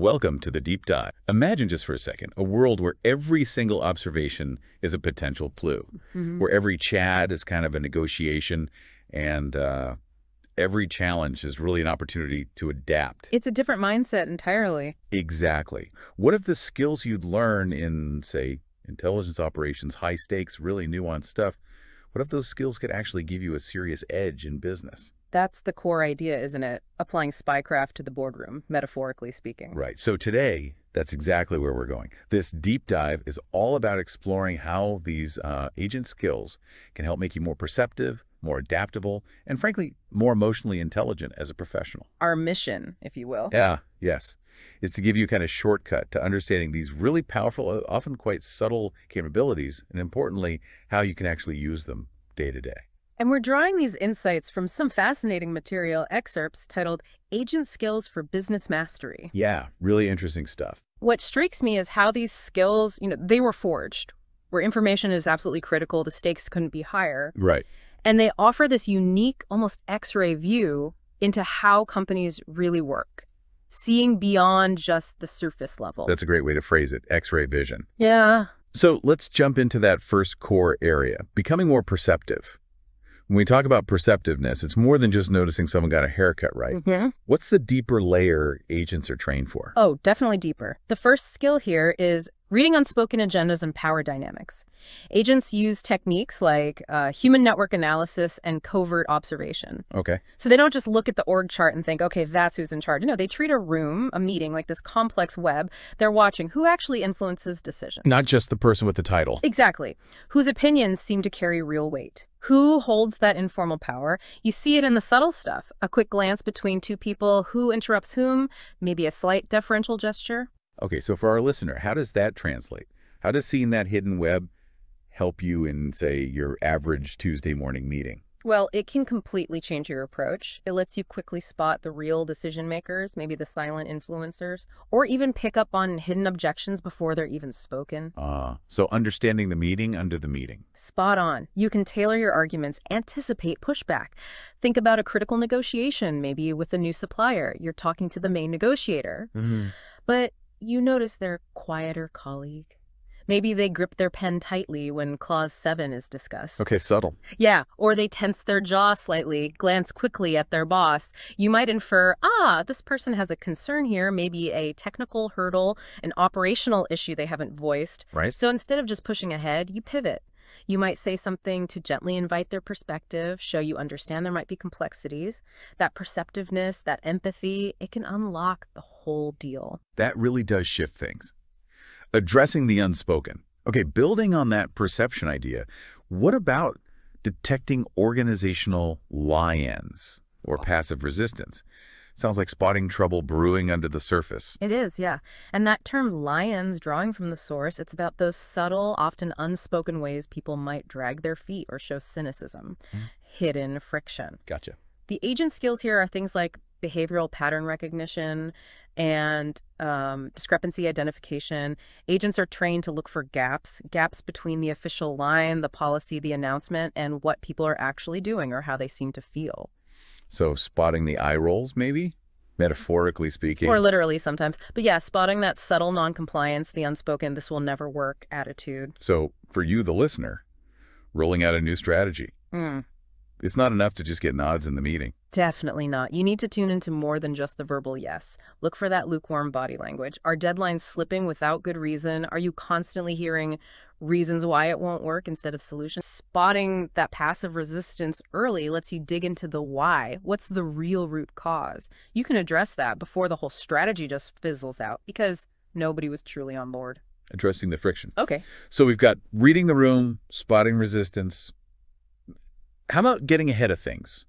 Welcome to the deep dive. Imagine just for a second a world where every single observation is a potential clue, where every chat is kind of a negotiation, and every challenge is really an opportunity to adapt. It's a different mindset entirely. Exactly. What if the skills you'd learn in, say, intelligence operations, high stakes, really nuanced stuff, what if those skills could actually give you a serious edge in business? That's the core idea, isn't it? Applying spycraft to the boardroom, metaphorically speaking. Right. So today, that's exactly where we're going. This deep dive is all about exploring how these agent skills can help make you more perceptive, more adaptable, and frankly, more emotionally intelligent as a professional. Our mission, if you will. Yes, is to give you a kind of shortcut to understanding these really powerful, often quite subtle capabilities, and importantly, how you can actually use them day to day. And we're drawing these insights from some fascinating material excerpts titled Agent Skills for Business Mastery. Yeah, really interesting stuff. What strikes me is how these skills, they were forged, where information is absolutely critical, the stakes couldn't be higher. Right. And they offer this unique, almost X-ray view into how companies really work, seeing beyond just the surface level. That's a great way to phrase it, X-ray vision. Yeah. So let's jump into that first core area, becoming more perceptive. When we talk about perceptiveness, it's more than just noticing someone got a haircut right. What's the deeper layer agents are trained for? Oh, definitely deeper. The first skill here is reading unspoken agendas and power dynamics. Agents use techniques like human network analysis and covert observation. Okay. So they don't just look at the org chart and think, okay, that's who's in charge. No, they treat a room, a meeting, like this complex web. They're watching who actually influences decisions. Not just the person with the title. Exactly. Whose opinions seem to carry real weight. Who holds that informal power? You see it in the subtle stuff. A quick glance between two people, who interrupts whom, maybe a slight deferential gesture. Okay, so for our listener, how does that translate? How does seeing that hidden web help you in, say, your average Tuesday morning meeting? Well, it can completely change your approach. It lets you quickly spot the real decision makers, maybe the silent influencers, or even pick up on hidden objections before they're even spoken. So understanding the meeting under the meeting. Spot on. You can tailor your arguments, anticipate pushback. Think about a critical negotiation, maybe with a new supplier. You're talking to the main negotiator, but you notice their quieter colleague. Maybe they grip their pen tightly when Clause 7 is discussed. Okay, subtle. Yeah, or they tense their jaw slightly, glance quickly at their boss. You might infer, this person has a concern here, maybe a technical hurdle, an operational issue they haven't voiced. Right. So instead of just pushing ahead, you pivot. You might say something to gently invite their perspective, show you understand there might be complexities. That perceptiveness, that empathy, it can unlock the whole deal. That really does shift things. Addressing the unspoken. Okay, building on that perception idea, what about detecting organizational lie-ins or passive resistance? Sounds like spotting trouble brewing under the surface. It is, yeah. And that term lie-ins, drawing from the source, it's about those subtle, often unspoken ways people might drag their feet or show cynicism. Hidden friction. Gotcha. The agent skills here are things like behavioral pattern recognition and discrepancy identification. Agents are trained to look for gaps between the official line, the policy, the announcement, and what people are actually doing or how they seem to feel. So spotting the eye rolls, maybe? Metaphorically speaking. Or literally sometimes. But yeah, spotting that subtle noncompliance, the unspoken, this will never work attitude. So for you, the listener, rolling out a new strategy. It's not enough to just get nods in the meeting. Definitely not. You need to tune into more than just the verbal yes. Look for that lukewarm body language. Are deadlines slipping without good reason? Are you constantly hearing reasons why it won't work instead of solutions? Spotting that passive resistance early lets you dig into the why. What's the real root cause? You can address that before the whole strategy just fizzles out because nobody was truly on board. Addressing the friction. Okay. So we've got reading the room, spotting resistance. How about getting ahead of things?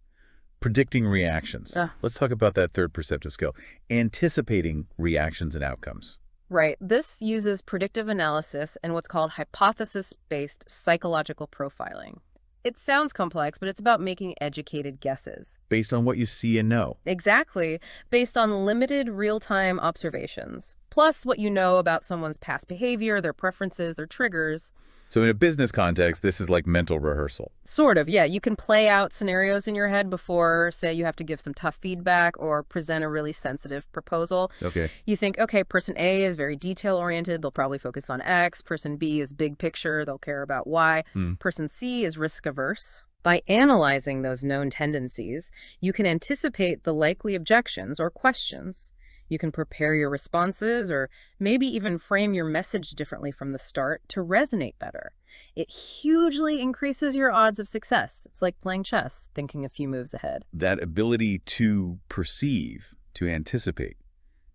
Predicting reactions. Let's talk about that third perceptive skill. Anticipating reactions and outcomes. Right. This uses predictive analysis and what's called hypothesis-based psychological profiling. It sounds complex, but it's about making educated guesses. Based on what you see and know. Exactly. Based on limited real-time observations. Plus what you know about someone's past behavior, their preferences, their triggers. So in a business context, this is like mental rehearsal. Sort of, yeah. You can play out scenarios in your head before, say, you have to give some tough feedback or present a really sensitive proposal. Okay. You think, okay, person A is very detail-oriented. They'll probably focus on X. Person B is big picture. They'll care about Y. Person C is risk-averse. By analyzing those known tendencies, you can anticipate the likely objections or questions. You can prepare your responses or maybe even frame your message differently from the start to resonate better. It hugely increases your odds of success. It's like playing chess, thinking a few moves ahead. That ability to perceive, to anticipate,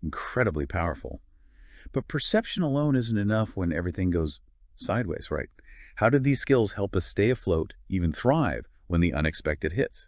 incredibly powerful. But perception alone isn't enough when everything goes sideways, right? How do these skills help us stay afloat, even thrive, when the unexpected hits?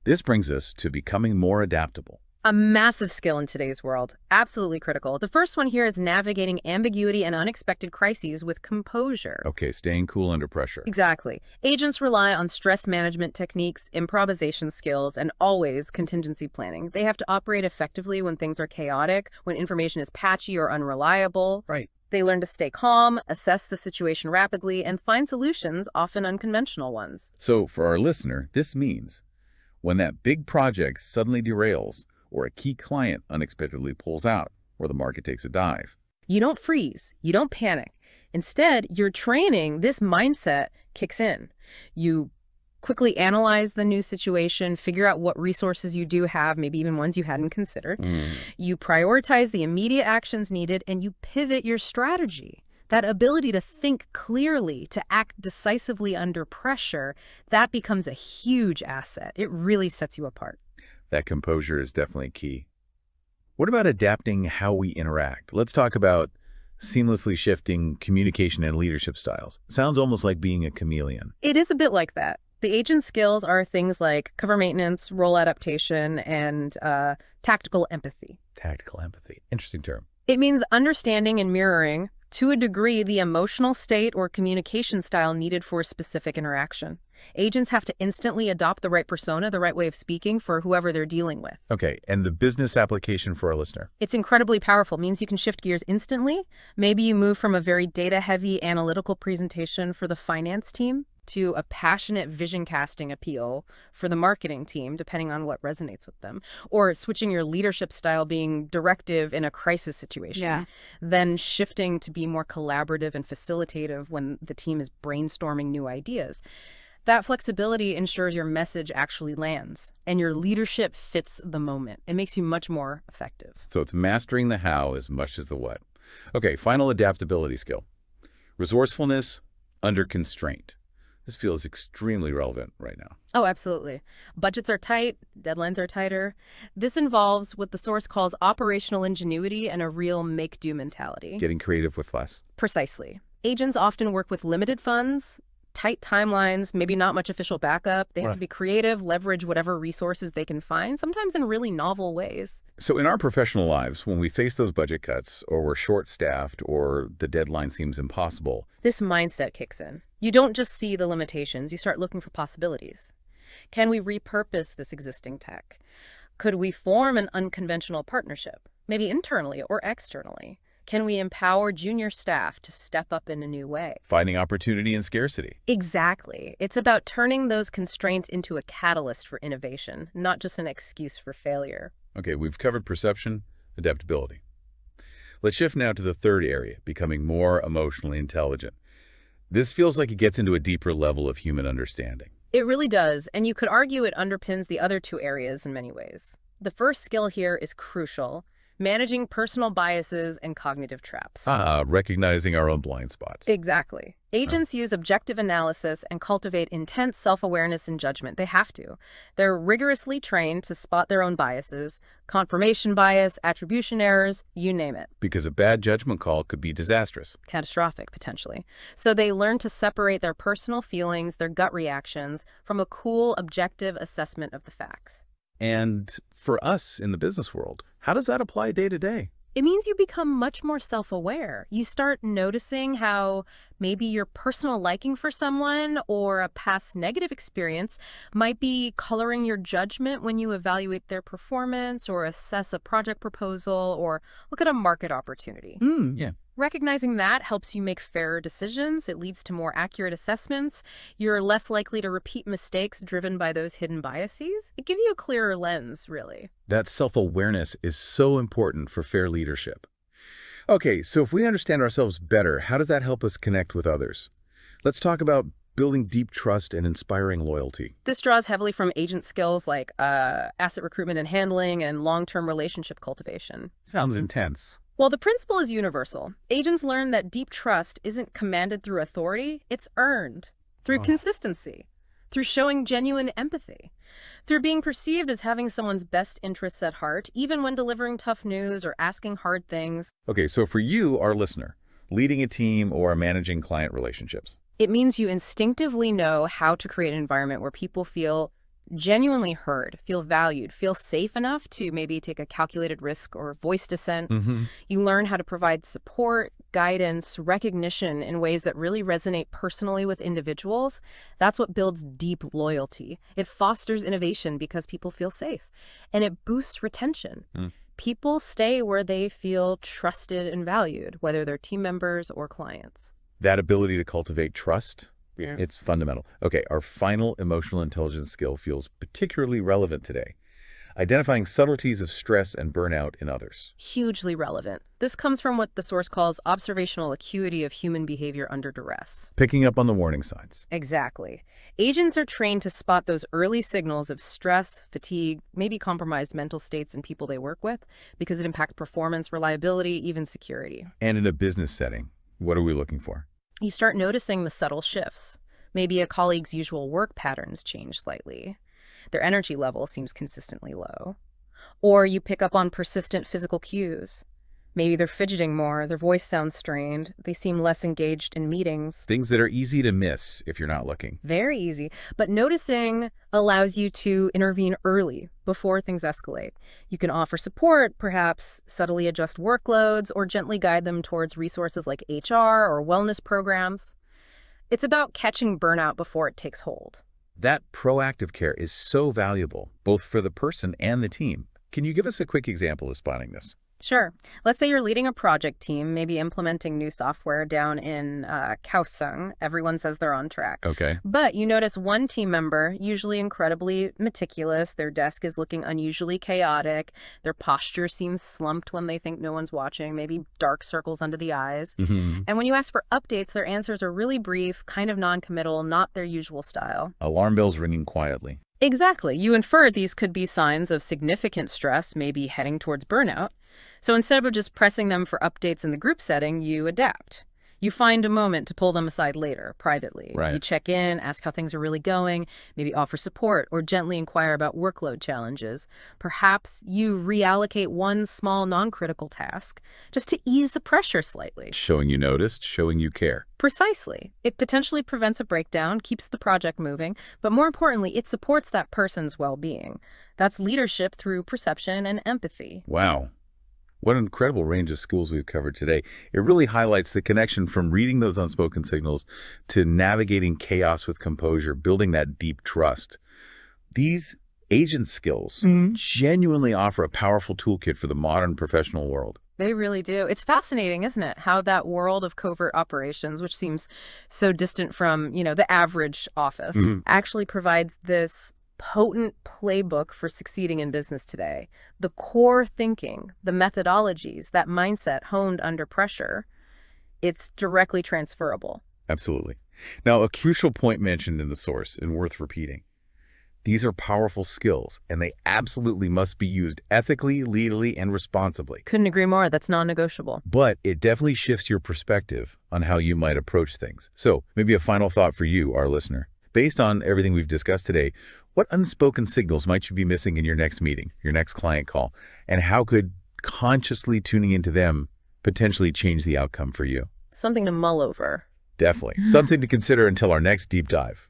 This brings us to becoming more adaptable. A massive skill in today's world, absolutely critical. The first one here is navigating ambiguity and unexpected crises with composure. Okay, staying cool under pressure. Exactly. Agents rely on stress management techniques, improvisation skills, and always contingency planning. They have to operate effectively when things are chaotic, when information is patchy or unreliable. Right. They learn to stay calm, assess the situation rapidly, and find solutions, often unconventional ones. So for our listener, this means when that big project suddenly derails, or a key client unexpectedly pulls out, or the market takes a dive. You don't freeze. You don't panic. Instead, your training, this mindset kicks in. You quickly analyze the new situation, figure out what resources you do have, maybe even ones you hadn't considered. You prioritize the immediate actions needed, and you pivot your strategy. That ability to think clearly, to act decisively under pressure, that becomes a huge asset. It really sets you apart. That composure is definitely key. What about adapting how we interact? Let's talk about seamlessly shifting communication and leadership styles. Sounds almost like being a chameleon. It is a bit like that. The agent skills are things like cover maintenance, role adaptation, and tactical empathy. Tactical empathy. Interesting term. It means understanding and mirroring, to a degree, the emotional state or communication style needed for a specific interaction. Agents have to instantly adopt the right persona, the right way of speaking for whoever they're dealing with. Okay, and the business application for our listener? It's incredibly powerful. It means you can shift gears instantly. Maybe you move from a very data-heavy analytical presentation for the finance team to a passionate vision casting appeal for the marketing team, depending on what resonates with them, or switching your leadership style being directive in a crisis situation, then shifting to be more collaborative and facilitative when the team is brainstorming new ideas. That flexibility ensures your message actually lands and your leadership fits the moment. It makes you much more effective. So it's mastering the how as much as the what. Okay, final adaptability skill. Resourcefulness under constraint. This feels extremely relevant right now. Oh, absolutely. Budgets are tight, deadlines are tighter. This involves what the source calls operational ingenuity and a real make-do mentality. Getting creative with less. Precisely. Agents often work with limited funds, tight timelines, maybe not much official backup. They have to be creative, leverage whatever resources they can find, sometimes in really novel ways. So in our professional lives, when we face those budget cuts, or we're short-staffed, or the deadline seems impossible, this mindset kicks in. You don't just see the limitations, you start looking for possibilities. Can we repurpose this existing tech? Could we form an unconventional partnership, maybe internally or externally? Can we empower junior staff to step up in a new way? Finding opportunity in scarcity. Exactly. It's about turning those constraints into a catalyst for innovation, not just an excuse for failure. Okay, we've covered perception, adaptability. Let's shift now to the third area, becoming more emotionally intelligent. This feels like it gets into a deeper level of human understanding. It really does, and you could argue it underpins the other two areas in many ways. The first skill here is crucial. Managing personal biases and cognitive traps. Recognizing our own blind spots. Exactly. Agents use objective analysis and cultivate intense self-awareness and judgment. They have to. They're rigorously trained to spot their own biases, confirmation bias, attribution errors, you name it. Because a bad judgment call could be disastrous. Catastrophic, potentially. So they learn to separate their personal feelings, their gut reactions, from a cool, objective assessment of the facts. And for us in the business world, how does that apply day to day? It means you become much more self-aware. You start noticing how Maybe your personal liking for someone or a past negative experience might be coloring your judgment when you evaluate their performance or assess a project proposal or look at a market opportunity. Yeah. Recognizing that helps you make fairer decisions. It leads to more accurate assessments. You're less likely to repeat mistakes driven by those hidden biases. It gives you a clearer lens, really. That self-awareness is so important for fair leadership. Okay, so if we understand ourselves better, how does that help us connect with others? Let's talk about building deep trust and inspiring loyalty. This draws heavily from agent skills like asset recruitment and handling and long-term relationship cultivation. Sounds intense. Well, the principle is universal. Agents learn that deep trust isn't commanded through authority, it's earned through consistency, through showing genuine empathy, through being perceived as having someone's best interests at heart, even when delivering tough news or asking hard things. Okay, so for you, our listener, leading a team or managing client relationships, It means you instinctively know how to create an environment where people feel genuinely heard, feel valued, feel safe enough to maybe take a calculated risk or voice dissent. You learn how to provide support, guidance, recognition in ways that really resonate personally with individuals. That's what builds deep loyalty. It fosters innovation because people feel safe, and it boosts retention. People stay where they feel trusted and valued, whether they're team members or clients. That ability to cultivate trust, Yeah. it's fundamental. Okay, our final emotional intelligence skill feels particularly relevant today. Identifying subtleties of stress and burnout in others. Hugely relevant. This comes from what the source calls observational acuity of human behavior under duress. Picking up on the warning signs. Exactly. Agents are trained to spot those early signals of stress, fatigue, maybe compromised mental states in people they work with because it impacts performance, reliability, even security. And in a business setting, what are we looking for? You start noticing the subtle shifts. Maybe a colleague's usual work patterns change slightly. Their energy level seems consistently low. Or you pick up on persistent physical cues. Maybe they're fidgeting more, their voice sounds strained, they seem less engaged in meetings. Things that are easy to miss if you're not looking. Very easy. But noticing allows you to intervene early, before things escalate. You can offer support, perhaps subtly adjust workloads, or gently guide them towards resources like HR or wellness programs. It's about catching burnout before it takes hold. That proactive care is so valuable, both for the person and the team. Can you give us a quick example of spotting this? Sure. Let's say you're leading a project team, maybe implementing new software down in Kaohsiung. Everyone says they're on track. Okay. But you notice one team member, usually incredibly meticulous, their desk is looking unusually chaotic, their posture seems slumped when they think no one's watching, maybe dark circles under the eyes. And when you ask for updates, their answers are really brief, kind of non-committal, not their usual style. Alarm bells ringing quietly. Exactly. You infer these could be signs of significant stress, maybe heading towards burnout. So instead of just pressing them for updates in the group setting, you adapt. You find a moment to pull them aside later, privately. Right. You check in, ask how things are really going, maybe offer support or gently inquire about workload challenges. Perhaps you reallocate one small non-critical task just to ease the pressure slightly. Showing you noticed, showing you care. Precisely. It potentially prevents a breakdown, keeps the project moving, but more importantly, it supports that person's well-being. That's leadership through perception and empathy. Wow. What an incredible range of skills we've covered today. It really highlights the connection from reading those unspoken signals to navigating chaos with composure, building that deep trust. These agent skills genuinely offer a powerful toolkit for the modern professional world. They really do. It's fascinating, isn't it? How that world of covert operations, which seems so distant from, the average office, actually provides this potent playbook for succeeding in business today. The core thinking, the methodologies, that mindset honed under pressure, it's directly transferable. Absolutely. Now, a crucial point mentioned in the source and worth repeating. These are powerful skills, and they absolutely must be used ethically, legally, and responsibly. Couldn't agree more. That's non-negotiable. But it definitely shifts your perspective on how you might approach things. So maybe a final thought for you, our listener. Based on everything we've discussed today, what unspoken signals might you be missing in your next meeting, your next client call, and how could consciously tuning into them potentially change the outcome for you? Something to mull over. Definitely. Something to consider until our next deep dive.